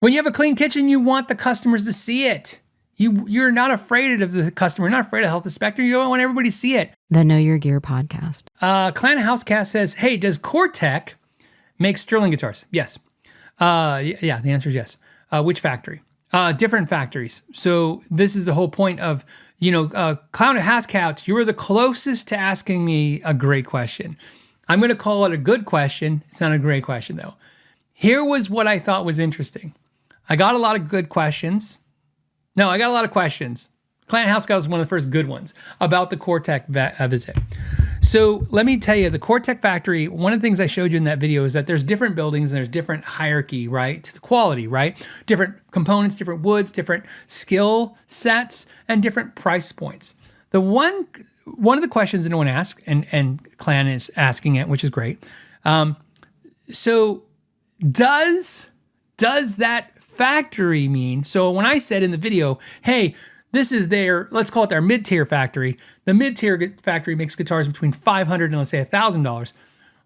When you have a clean kitchen, you want the customers to see it. You're not afraid of the customer. You're not afraid of health inspector. You don't want everybody to see it. The Know Your Gear podcast. Clan Housecast says, hey, does Cortek make Sterling guitars? Yes. Yeah, the answer is yes. Which factory? Different factories. So this is the whole point of, Clown Housecast, you were the closest to asking me a great question. I'm going to call it a good question. It's not a great question, though. Here was what I thought was interesting. I got a lot of good questions. No, I got a lot of questions. Clan Housecast was one of the first good ones about the Cortek visit. So let me tell you, the Cortek factory, one of the things I showed you in that video is that there's different buildings and there's different hierarchy, right? To the quality, right? Different components, different woods, different skill sets, and different price points. The one of the questions that no one asked, and Clan is asking it, which is great. So does that factory mean, so when I said in the video, hey, this is let's call it their mid-tier factory. The mid-tier factory makes guitars between $500 and let's say $1,000.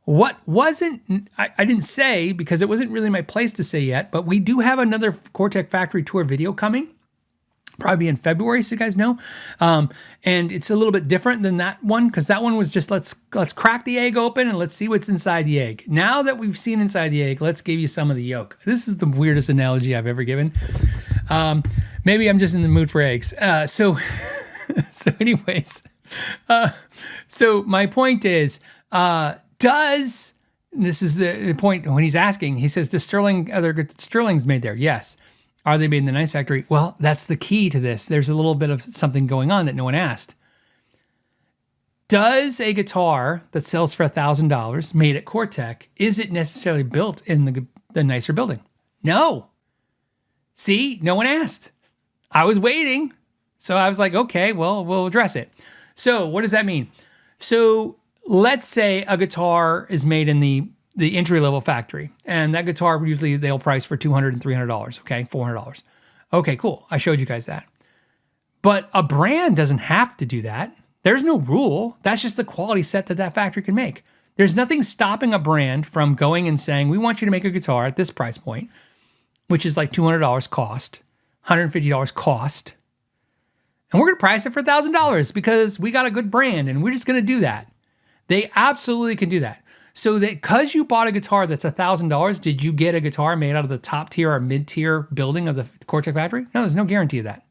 What wasn't, I didn't say because it wasn't really my place to say yet, but we do have another Cortek factory tour video coming, probably in February, so you guys know. And it's a little bit different than that one because that one was just let's crack the egg open and let's see what's inside the egg. Now that we've seen inside the egg, let's give you some of the yolk. This is the weirdest analogy I've ever given. Maybe I'm just in the mood for eggs. So anyways, so my point is, this is the point when he's asking, he says, does other Sterling's made there? Yes. Are they made in the nice factory? Well, that's the key to this. There's a little bit of something going on that no one asked. Does a guitar that sells for $1,000 made at Cortek, is it necessarily built in the nicer building? No. See, no one asked. I was waiting. So I was like, okay, well, we'll address it. So what does that mean? So let's say a guitar is made in the entry-level factory, and that guitar, usually they'll price for $200 and $300, okay, $400. Okay, cool. I showed you guys that. But a brand doesn't have to do that. There's no rule. That's just the quality set that factory can make. There's nothing stopping a brand from going and saying, we want you to make a guitar at this price point, which is like $200 cost, $150 cost. And we're going to price it for $1,000 because we got a good brand and we're just going to do that. They absolutely can do that. So that because you bought a guitar that's $1,000, did you get a guitar made out of the top tier or mid-tier building of the Cortek factory? No, there's no guarantee of that.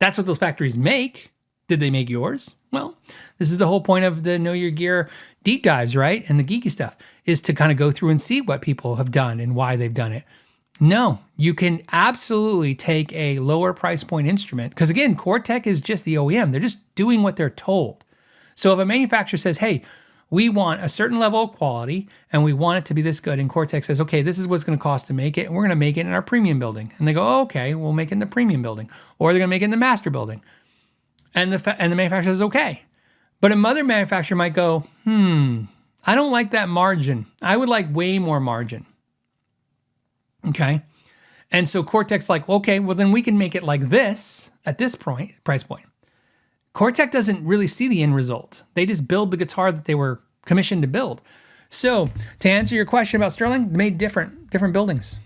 That's what those factories make. Did they make yours? Well, this is the whole point of the Know Your Gear deep dives, right? And the geeky stuff is to kind of go through and see what people have done and why they've done it. No, you can absolutely take a lower price point instrument because again, Cortek is just the OEM. They're just doing what they're told. So if a manufacturer says, hey, we want a certain level of quality and we want it to be this good. And Cortek says, okay, this is what's going to cost to make it. And we're going to make it in our premium building. And they go, oh, okay, we'll make it in the premium building. Or they're going to make it in the master building. And the manufacturer says, okay. But a mother manufacturer might go, I don't like that margin. I would like way more margin. Okay. And so Cortek's like, okay, well then we can make it like this at this price point. Cortek doesn't really see the end result. They just build the guitar that they were commissioned to build. So to answer your question about Sterling, they made different buildings.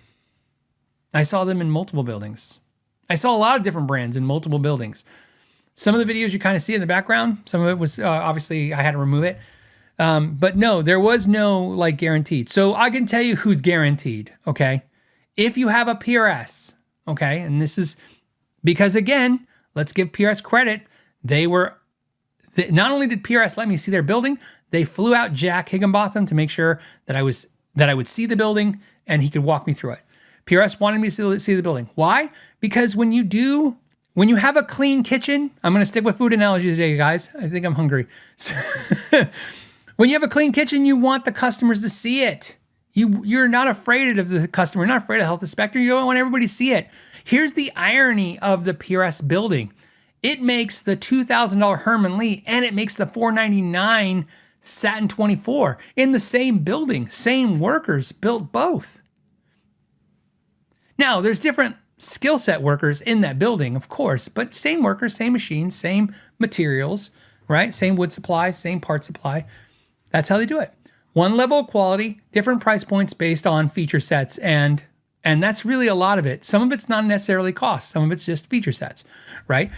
I saw them in multiple buildings. I saw a lot of different brands in multiple buildings. Some of the videos you kind of see in the background, some of it was obviously I had to remove it. But no, there was no like guaranteed. So I can tell you who's guaranteed, okay? If you have a PRS, okay? And this is because again, let's give PRS credit. Not only did PRS let me see their building, they flew out Jack Higginbotham to make sure that I would see the building and he could walk me through it. PRS wanted me to see the building. Why? Because when you have a clean kitchen, I'm going to stick with food analogies today, guys. I think I'm hungry. When you have a clean kitchen, you want the customers to see it. You're not afraid of the customer. You're not afraid of health inspector. You don't want everybody to see it. Here's the irony of the PRS building. It makes the $2,000 Herman Lee and it makes the $499 Satin 24 in the same building. Same workers built both. Now, there's different skill set workers in that building, of course, but same workers, same machines, same materials, right? Same wood supply, same part supply. That's how they do it. One level of quality, different price points based on feature sets and And that's really a lot of it. Some of it's not necessarily cost. Some of it's just feature sets, right?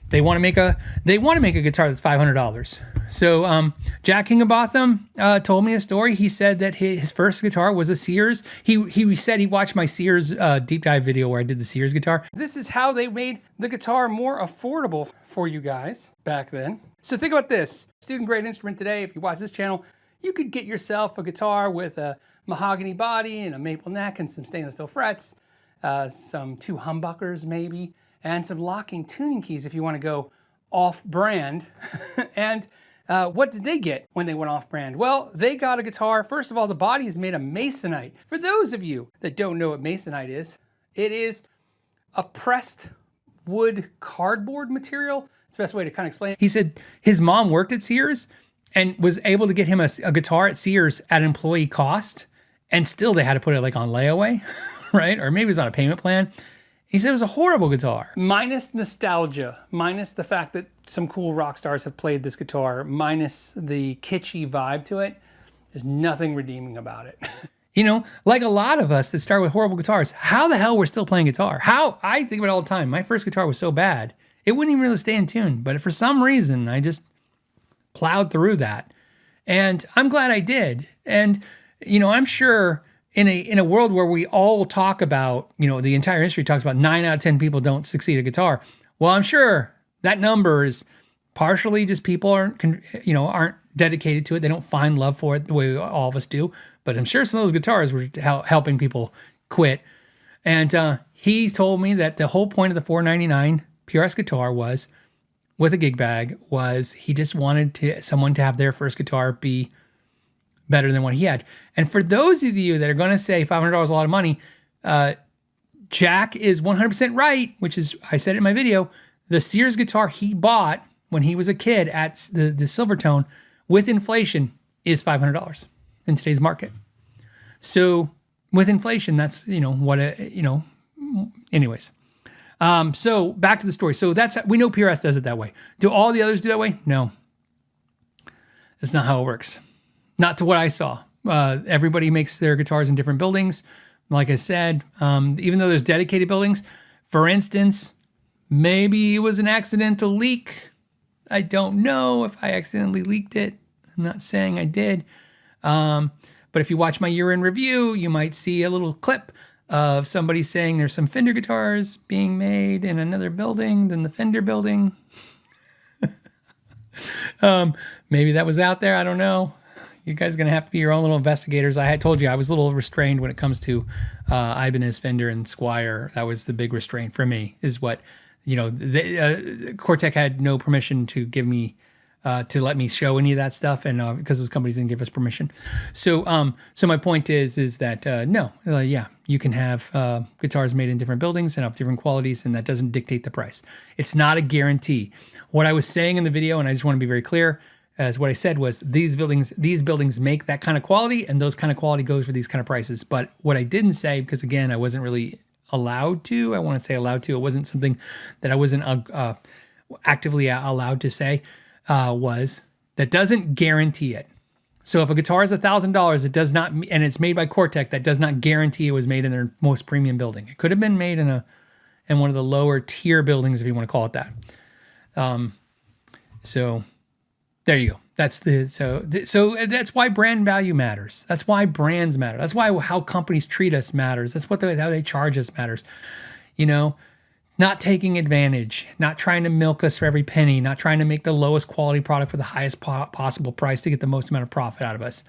They want to make a guitar that's $500. So Jack Higginbotham told me a story. He said that his first guitar was a Sears. He said he watched my Sears deep dive video where I did the Sears guitar. This is how they made the guitar more affordable for you guys back then. So think about this. Student grade instrument today, if you watch this channel, you could get yourself a guitar with a mahogany body and a maple neck and some stainless steel frets, some 2 humbuckers maybe, and some locking tuning keys if you want to go off-brand. And what did they get when they went off-brand? Well, they got a guitar. First of all, the body is made of masonite. For those of you that don't know what masonite is, it is a pressed wood cardboard material. It's the best way to kind of explain it. He said his mom worked at Sears and was able to get him a guitar at Sears at employee cost, and still they had to put it like on layaway, right? Or maybe it was on a payment plan. He said it was a horrible guitar. Minus nostalgia, minus the fact that some cool rock stars have played this guitar, minus the kitschy vibe to it, there's nothing redeeming about it. You know, like a lot of us that start with horrible guitars, how the hell we're still playing guitar? How? I think about it all the time. My first guitar was so bad, it wouldn't even really stay in tune. But for some reason, I just plowed through that. And I'm glad I did. And, you know, I'm sure in a world where we all talk about, you know, the entire industry talks about 9 out of 10 people don't succeed at guitar. Well, I'm sure that number is partially just people aren't dedicated to it. They don't find love for it the way all of us do. But I'm sure some of those guitars were helping people quit. And he told me that the whole point of the $499 PRS guitar was, with a gig bag, was he just wanted someone to have their first guitar be better than what he had. And for those of you that are going to say $500 is a lot of money, Jack is 100% right, which is, I said it in my video, the Sears guitar he bought when he was a kid at the Silvertone with inflation is $500 in today's market. So with inflation, that's, anyways. So back to the story. So we know PRS does it that way. Do all the others do that way? No. That's not how it works. Not to what I saw. Everybody makes their guitars in different buildings. Like I said, even though there's dedicated buildings, for instance, maybe it was an accidental leak. I don't know if I accidentally leaked it. I'm not saying I did. But if you watch my year-end review, you might see a little clip of somebody saying there's some Fender guitars being made in another building than the Fender building. Maybe that was out there. I don't know. You guys are going to have to be your own little investigators. I had told you I was a little restrained when it comes to Ibanez, Fender, and Squier. That was the big restraint for me, is what, Cortek had no permission to give me, to let me show any of that stuff, and because those companies didn't give us permission. So my point is that you can have guitars made in different buildings and of different qualities, and that doesn't dictate the price. It's not a guarantee. What I was saying in the video, and I just want to be very clear, as what I said was these buildings make that kind of quality, and those kind of quality goes for these kind of prices. But what I didn't say, because again, I wasn't really allowed to, I want to say allowed to, it wasn't something that I wasn't actively allowed to say, was that doesn't guarantee it. So if a guitar is $1,000, it does not, and it's made by Cortek, that does not guarantee it was made in their most premium building. It could have been made in one of the lower tier buildings, if you want to call it that. So there you go. So that's why brand value matters. That's why brands matter. That's why how companies treat us matters. That's how they charge us matters. Not taking advantage, not trying to milk us for every penny, not trying to make the lowest quality product for the highest possible price to get the most amount of profit out of us.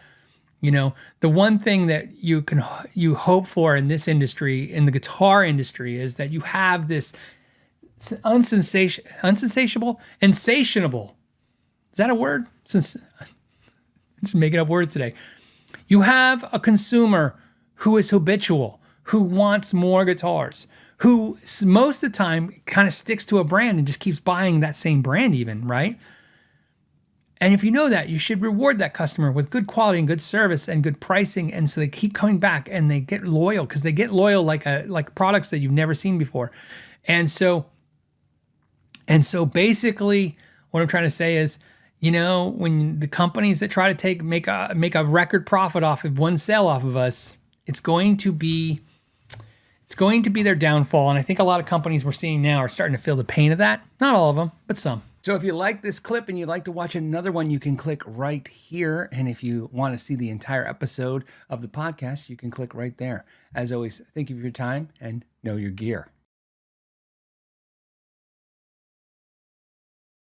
The one thing that you hope for in this industry, in the guitar industry, is that you have this insatiable. Is that a word? Since I'm just making up words today. You have a consumer who is habitual, who wants more guitars, who most of the time kind of sticks to a brand and just keeps buying that same brand even, right? And if you know that, you should reward that customer with good quality and good service and good pricing, and so they keep coming back and they get loyal, because they get loyal like products that you've never seen before. And so basically what I'm trying to say is, when the companies that try to make a record profit off of one sale off of us, it's going to be It's going to be their downfall, and I think a lot of companies we're seeing now are starting to feel the pain of that. Not all of them, but some. So if you like this clip and you'd like to watch another one, you can click right here. And if you want to see the entire episode of the podcast, you can click right there. As always, thank you for your time and know your gear.